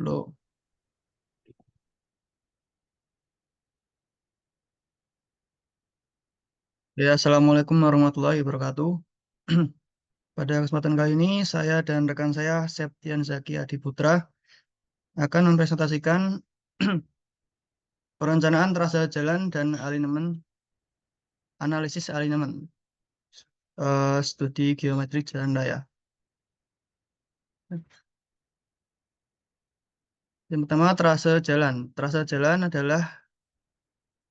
Lo. Ya, Assalamualaikum warahmatullahi wabarakatuh. Pada kesempatan kali ini, saya dan rekan saya, Septian Zaki Adiputra, akan mempresentasikan perencanaan trase jalan dan alignment, analisis alignment, studi geometrik jalan raya. Yang pertama, trase jalan. Trase jalan adalah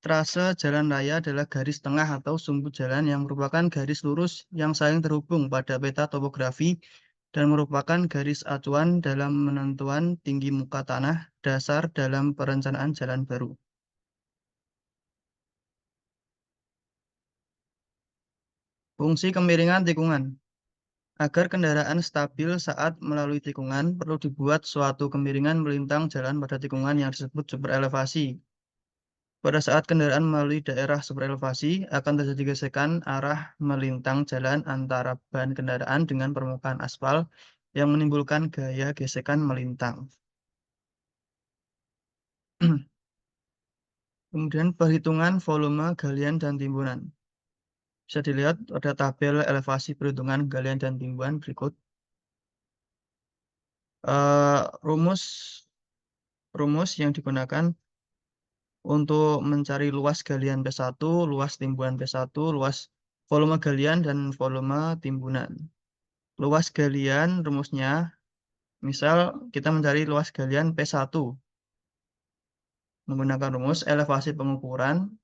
trase jalan raya adalah garis tengah atau sumbu jalan yang merupakan garis lurus yang saling terhubung pada peta topografi dan merupakan garis acuan dalam menentuan tinggi muka tanah dasar dalam perencanaan jalan baru. Fungsi kemiringan tikungan. Agar kendaraan stabil saat melalui tikungan, perlu dibuat suatu kemiringan melintang jalan pada tikungan yang disebut sumber elevasi. Pada saat kendaraan melalui daerah superelevasi, akan terjadi gesekan arah melintang jalan antara ban kendaraan dengan permukaan aspal yang menimbulkan gaya gesekan melintang. Kemudian perhitungan volume galian dan timbunan. Bisa dilihat pada tabel elevasi perhitungan galian dan timbunan berikut. Rumus rumus yang digunakan untuk mencari luas galian P1, luas timbunan P1, luas volume galian dan volume timbunan. Luas galian rumusnya, misal kita mencari luas galian P1 menggunakan rumus elevasi pengukuran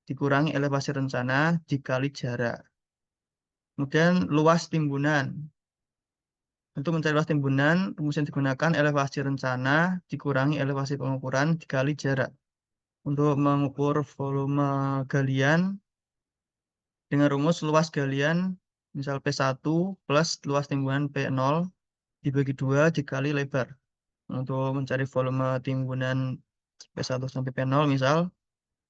dikurangi elevasi rencana dikali jarak. Kemudian luas timbunan. Untuk mencari luas timbunan, rumus yang digunakan elevasi rencana dikurangi elevasi pengukuran dikali jarak. Untuk mengukur volume galian dengan rumus luas galian misal P1 plus luas timbunan P0 dibagi 2 dikali lebar. Untuk mencari volume timbunan P1 sampai P0 misal,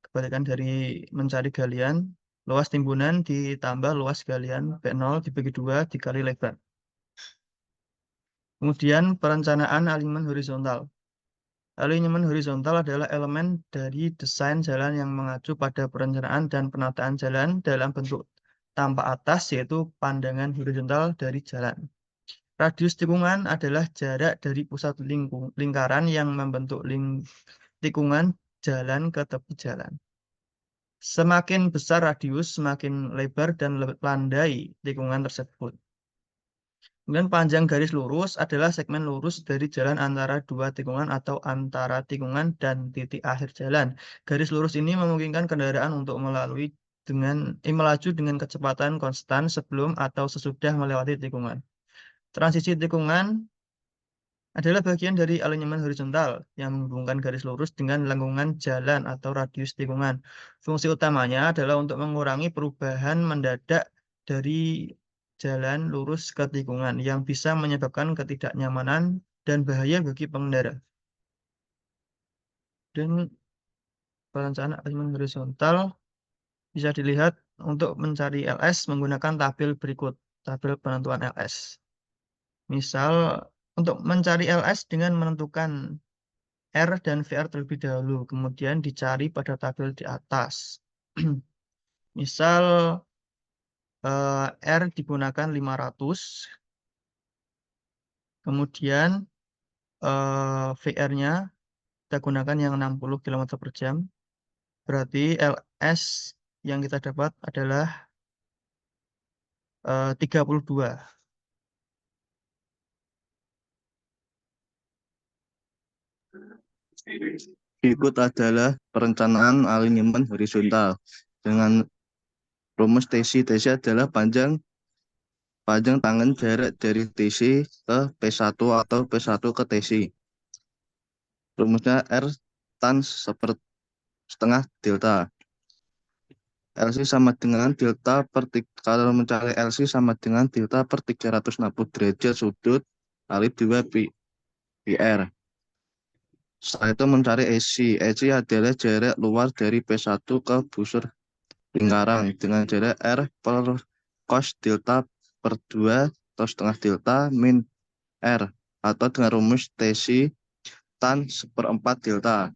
kebalikan dari mencari galian, luas timbunan ditambah luas galian P0 dibagi 2 dikali lebar. Kemudian perencanaan alignment horizontal. Alignment horizontal adalah elemen dari desain jalan yang mengacu pada perencanaan dan penataan jalan dalam bentuk tampak atas, yaitu pandangan horizontal dari jalan. Radius tikungan adalah jarak dari pusat lingkaran yang membentuk tikungan jalan ke tepi jalan. Semakin besar radius, semakin lebar dan landai tikungan tersebut. Kemudian panjang garis lurus adalah segmen lurus dari jalan antara dua tikungan atau antara tikungan dan titik akhir jalan. Garis lurus ini memungkinkan kendaraan untuk melaju dengan kecepatan konstan sebelum atau sesudah melewati tikungan. Transisi tikungan adalah bagian dari alignment horizontal yang menghubungkan garis lurus dengan lengkungan jalan atau radius tikungan. Fungsi utamanya adalah untuk mengurangi perubahan mendadak dari jalan lurus ke tikungan yang bisa menyebabkan ketidaknyamanan dan bahaya bagi pengendara. Dan perencanaan alignment horizontal bisa dilihat untuk mencari LS menggunakan tabel berikut, tabel penentuan LS. Misal, untuk mencari LS dengan menentukan R dan VR terlebih dahulu, kemudian dicari pada tabel di atas. Misal R digunakan 500, kemudian VR-nya kita gunakan yang 60 km per jam, berarti LS yang kita dapat adalah 32. Berikut adalah perencanaan alignment horizontal dengan rumus TC. TC adalah panjang tangan jarak dari TC ke P1 atau P1 ke TC. Rumusnya R tan setengah delta. LC sama dengan delta kalau mencari LC sama dengan delta per 360 derajat sudut kali 2 PR. Setelah itu mencari AC. AC adalah jarak luar dari P1 ke busur lingkaran dengan jarak R per cos delta per 2 atau setengah delta min R atau dengan rumus TC tan 1/4 delta.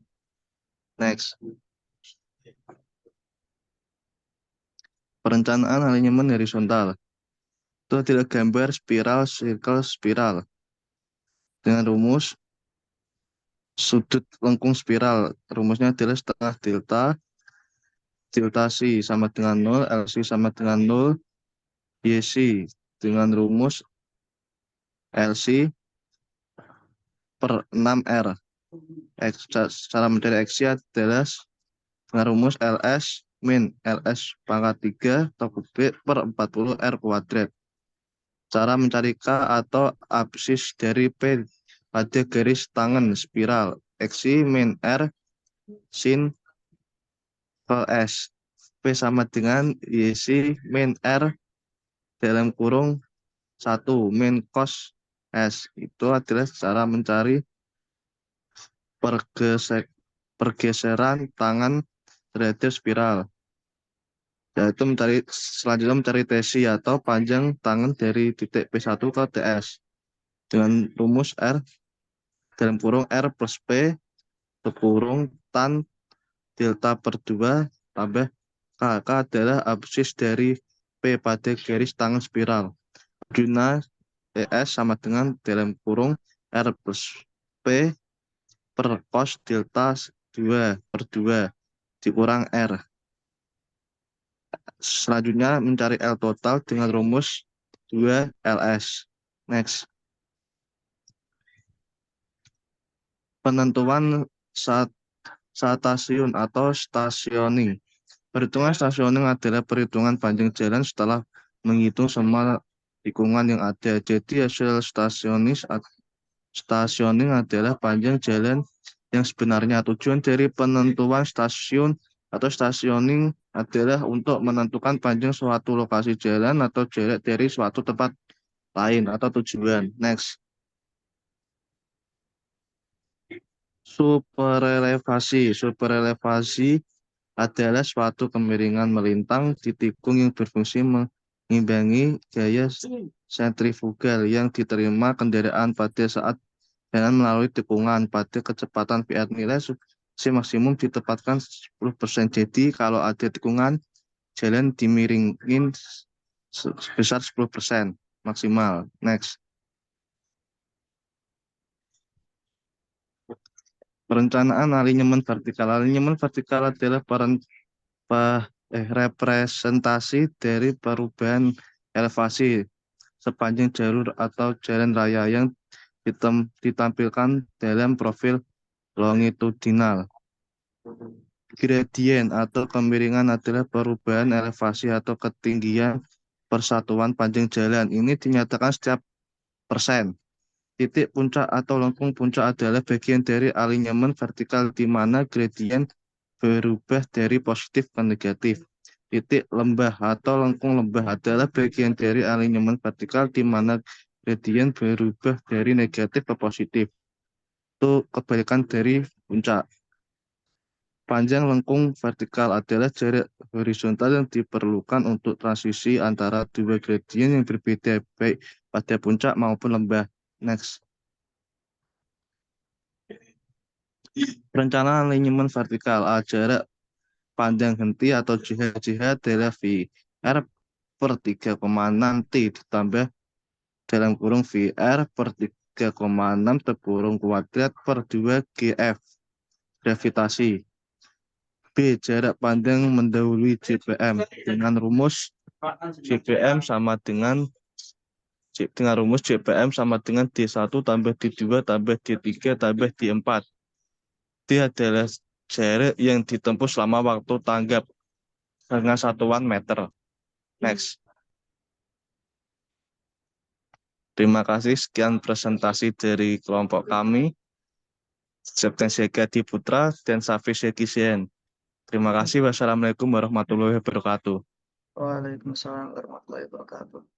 Next. Perencanaan alignment horizontal. Itu adalah gambar spiral, circle, spiral. Dengan rumus sudut lengkung spiral. Rumusnya adalah setengah delta. Delta C sama dengan 0, LC sama dengan 0, YC dengan rumus LC per 6R. Cara mencari X adalah dengan rumus LS min LS pangkat 3 atau B per 40 R kuadrat. Cara mencari K atau absis dari P pada garis tangan spiral. X min R sin S. P sama dengan YC min R dalam kurung 1 min cos S. Itu adalah cara mencari pergeseran tangan terhadap spiral. Yaitu selanjutnya mencari tesi atau panjang tangan dari titik P1 ke TS. Dengan rumus R dalam kurung R plus P kurung tan delta per 2 tambah K. K adalah absis dari P pada garis tangan spiral. Guna ES sama dengan dalam kurung R plus P per cos delta 2 per 2 dikurang R. Selanjutnya mencari L total dengan rumus 2 LS. Next. Penentuan stasiun atau stationing. Perhitungan stationing adalah perhitungan panjang jalan setelah menghitung semua tikungan yang ada. Jadi hasil stationing adalah panjang jalan yang sebenarnya. Tujuan dari penentuan stasiun atau stationing adalah untuk menentukan panjang suatu lokasi jalan atau jarak dari suatu tempat lain atau tujuan. Next. Superelevasi. Superelevasi adalah suatu kemiringan melintang di tikung yang berfungsi mengimbangi gaya sentrifugal yang diterima kendaraan pada saat jalan melalui tikungan. Pada kecepatan VR nilai subsidi maksimum ditetapkan 10%. Jadi kalau ada tikungan, jalan dimiringin sebesar 10% maksimal. Next. Perencanaan alignment vertikal. Alignment vertikal adalah representasi dari perubahan elevasi sepanjang jalur atau jalan raya yang ditampilkan dalam profil longitudinal. Gradien atau kemiringan adalah perubahan elevasi atau ketinggian persatuan panjang jalan. Ini dinyatakan setiap persen. Titik puncak atau lengkung puncak adalah bagian dari alignment vertikal di mana gradien berubah dari positif ke negatif. Titik lembah atau lengkung lembah adalah bagian dari alignment vertikal di mana gradien berubah dari negatif ke positif. Itu kebalikan dari puncak. Panjang lengkung vertikal adalah jarak horizontal yang diperlukan untuk transisi antara dua gradien yang berbeda baik pada puncak maupun lembah. Next. Perencanaan alignment vertikal. Jarak pandang henti atau JH adalah VR per 3,6 T ditambah dalam kurung VR per 3,6 terkurung kuadrat per 2 GF. Gravitasi. B. Jarak pandang mendahului JPM dengan rumus JPM sama dengan rumus JPM sama dengan D1 tambah D2 tambah D3 tambah D4. D adalah jarak yang ditempuh selama waktu tanggap dengan satuan meter. Next. Terima kasih. Sekian presentasi dari kelompok kami. Septian Syekadi Putra dan Safi Sekisien. Terima kasih. Wassalamualaikum warahmatullahi wabarakatuh. Waalaikumsalam warahmatullahi wabarakatuh.